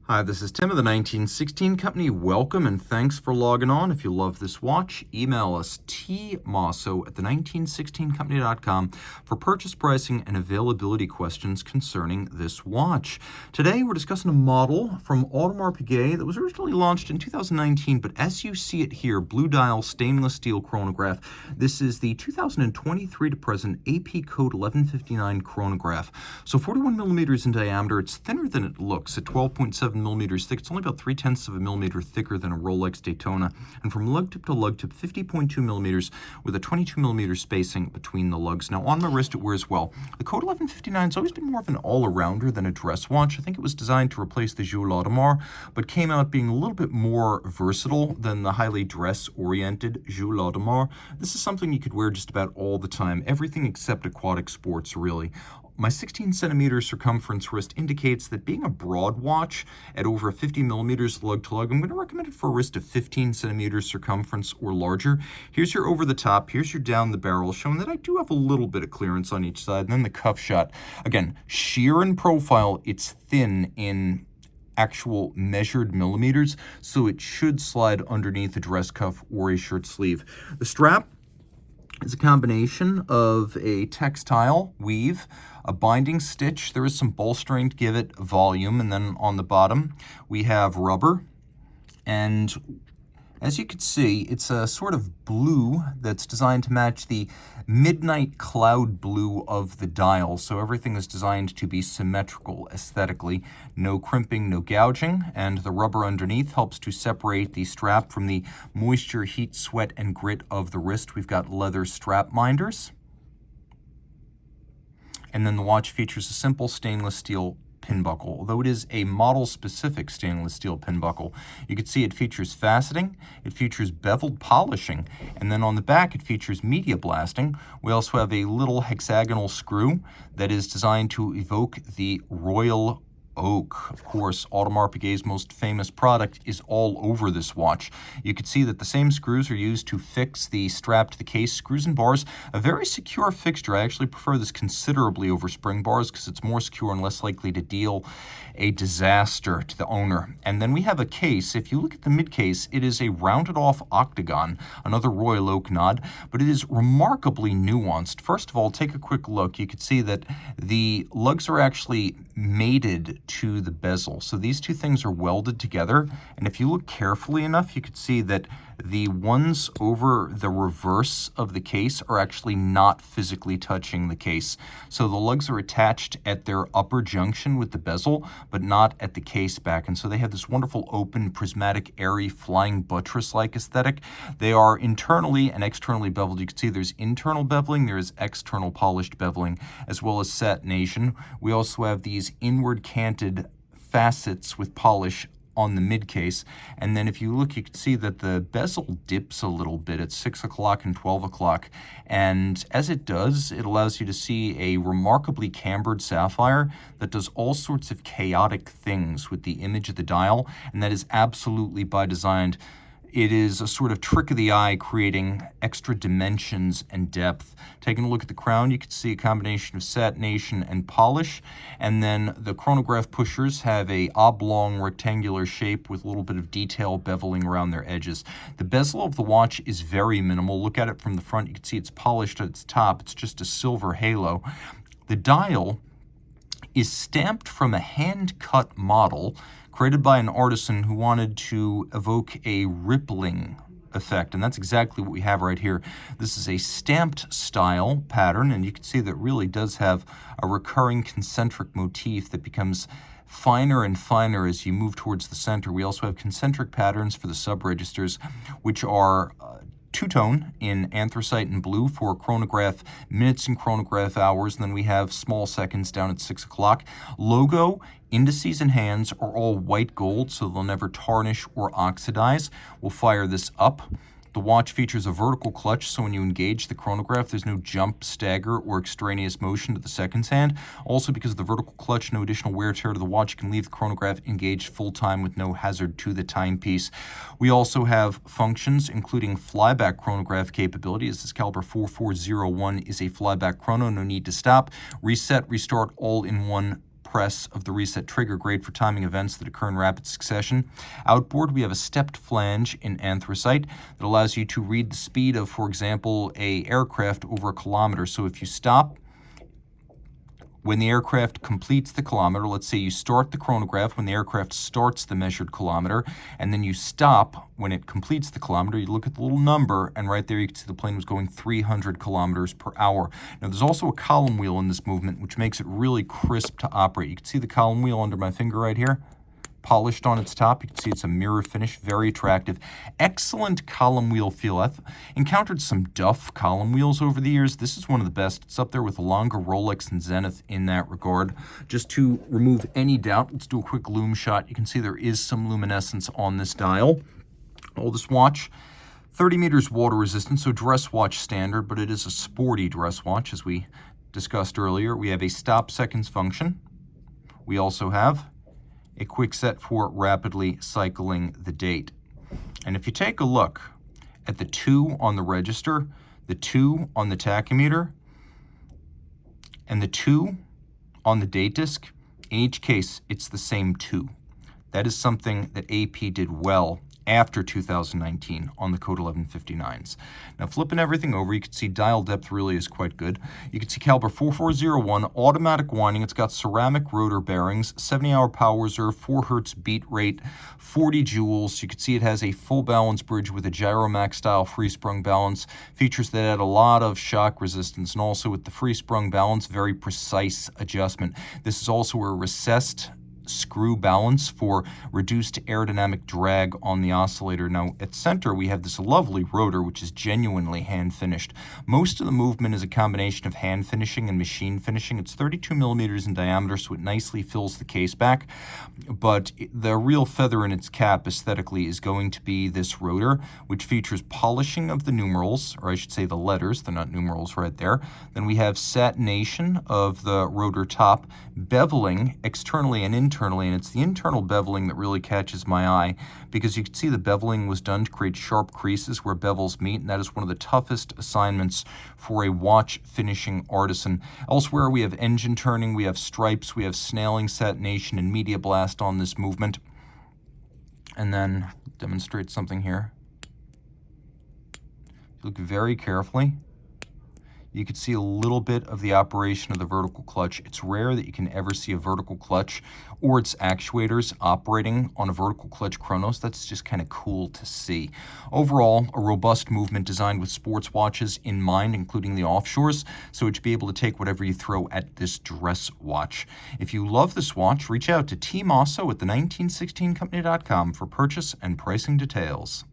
Hi, this is Tim of the 1916 Company. Welcome and thanks for logging on. If you love this watch, email us tmosso@the1916company.com for purchase pricing and availability questions concerning this watch. Today we're discussing a model from Audemars Piguet that was originally launched in 2019, but as you see it here, blue dial stainless steel chronograph. This is the 2023 to present AP Code 1159 chronograph. So 41 millimeters in diameter. It's thinner than it looks at 12.7 millimeters thick. It's only about 0.3 of a millimeter thicker than a Rolex Daytona. And from lug tip to lug tip, 50.2 millimeters with a 22 millimeter spacing between the lugs. Now on my wrist it wears well. The Code 1159 has always been more of an all-arounder than a dress watch. I think it was designed to replace the Jour Audemars, but came out being a little bit more versatile than the highly dress-oriented Jour Audemars. This is something you could wear just about all the time, everything except aquatic sports, really. My 16 centimeter circumference wrist indicates that being a broad watch at over 50 millimeters lug to lug, I'm going to recommend it for a wrist of 15 centimeters circumference or larger. Here's your over the top, here's your down the barrel, showing that I do have a little bit of clearance on each side. And then the cuff shot. Again, sheer in profile, it's thin in actual measured millimeters, so it should slide underneath a dress cuff or a shirt sleeve. The strap is a combination of a textile weave, a binding stitch. There is some bolstering to give it volume, and then on the bottom we have rubber. And as you can see, it's a sort of blue that's designed to match the midnight cloud blue of the dial. So everything is designed to be symmetrical aesthetically. No crimping, no gouging, and the rubber underneath helps to separate the strap from the moisture, heat, sweat, and grit of the wrist. We've got leather strap minders. And then the watch features a simple stainless steel pin buckle. Although it is a model-specific stainless steel pin buckle, you can see it features faceting, it features beveled polishing, and then on the back it features media blasting. We also have a little hexagonal screw that is designed to evoke the royal oak. Of course, Audemars Piguet's most famous product is all over this watch. You can see that the same screws are used to fix the strap to the case, screws and bars. A very secure fixture. I actually prefer this considerably over spring bars because it's more secure and less likely to deal a disaster to the owner. And then we have a case. If you look at the mid case, it is a rounded off octagon, another royal oak nod, but it is remarkably nuanced. First of all, take a quick look. You can see that the lugs are actually mated to the bezel. So these two things are welded together. And if you look carefully enough, you could see that the ones over the reverse of the case are actually not physically touching the case. So the lugs are attached at their upper junction with the bezel, but not at the case back. And so they have this wonderful open, prismatic, airy, flying buttress-like aesthetic. They are internally and externally beveled. You can see there's internal beveling, there is external polished beveling, as well as satination. We also have these inward canted facets with polish on the mid case. And then if you look, you can see that the bezel dips a little bit at 6 o'clock and 12 o'clock. And as it does, it allows you to see a remarkably cambered sapphire that does all sorts of chaotic things with the image of the dial. And that is absolutely by design. It is a sort of trick of the eye, creating extra dimensions and depth. Taking a look at the crown, you can see a combination of satination and polish. And then the chronograph pushers have a oblong rectangular shape with a little bit of detail beveling around their edges. The bezel of the watch is very minimal. Look at it from the front. You can see it's polished at its top. It's just a silver halo. The dial is stamped from a hand-cut model created by an artisan who wanted to evoke a rippling effect, and that's exactly what we have right here. This is a stamped style pattern, and you can see that really does have a recurring concentric motif that becomes finer and finer as you move towards the center. We also have concentric patterns for the sub-registers, which are two-tone in anthracite and blue for chronograph minutes and chronograph hours. And then we have small seconds down at 6 o'clock. Logo, indices, and hands are all white gold, so they'll never tarnish or oxidize. We'll fire this up. The watch features a vertical clutch, so when you engage the chronograph, there's no jump, stagger, or extraneous motion to the seconds hand. Also, because of the vertical clutch, no additional wear tear to the watch. You can leave the chronograph engaged full-time with no hazard to the timepiece. We also have functions, including flyback chronograph capability, as this caliber 4401 is a flyback chrono, no need to stop. Reset, restart, all in one press of the reset trigger, great for timing events that occur in rapid succession. Outboard, we have a stepped flange in anthracite that allows you to read the speed of, for example, a aircraft over a kilometer. So if you stop when the aircraft completes the kilometer, let's say you start the chronograph when the aircraft starts the measured kilometer, and then you stop when it completes the kilometer, you look at the little number, and right there you can see the plane was going 300 kilometers per hour. Now there's also a column wheel in this movement, which makes it really crisp to operate. You can see the column wheel under my finger right here, polished on its top. You can see it's a mirror finish, very attractive. Excellent column wheel feel. I've encountered some Duff column wheels over the years. This is one of the best. It's up there with the longer Rolex and Zenith in that regard. Just to remove any doubt, let's do a quick loom shot. You can see there is some luminescence on this dial. This watch, 30 meters water resistant, so dress watch standard, but it is a sporty dress watch, as we discussed earlier. We have a stop seconds function. We also have a quick set for rapidly cycling the date. And if you take a look at the 2 on the register, the 2 on the tachymeter, and the 2 on the date disc, in each case, it's the same 2. That is something that AP did well after 2019 on the Code 1159s. Now flipping everything over, you can see dial depth really is quite good. You can see caliber 4401, automatic winding. It's got ceramic rotor bearings, 70-hour power reserve, 4 hertz beat rate, 40 joules. You can see it has a full balance bridge with a Gyromax style free sprung balance, features that add a lot of shock resistance, and also with the free sprung balance, very precise adjustment. This is also a recessed screw balance for reduced aerodynamic drag on the oscillator. Now at center we have this lovely rotor which is genuinely hand finished. Most of the movement is a combination of hand finishing and machine finishing. It's 32 millimeters in diameter, so it nicely fills the case back, but the real feather in its cap aesthetically is going to be this rotor, which features polishing of the numerals, or I should say the letters, they're not numerals right there. Then we have satination of the rotor top, beveling externally and internally, and it's the internal beveling that really catches my eye, because you can see the beveling was done to create sharp creases where bevels meet, and that is one of the toughest assignments for a watch finishing artisan. Elsewhere we have engine turning, we have stripes, we have snailing, satination, and media blast on this movement. And then demonstrate something here. Look very carefully. You can see a little bit of the operation of the vertical clutch. It's rare that you can ever see a vertical clutch or its actuators operating on a vertical clutch chronos. That's just kind of cool to see. Overall, a robust movement designed with sports watches in mind, including the offshores, so it should be able to take whatever you throw at this dress watch. If you love this watch, reach out to Team Mosso at the 1916company.com for purchase and pricing details.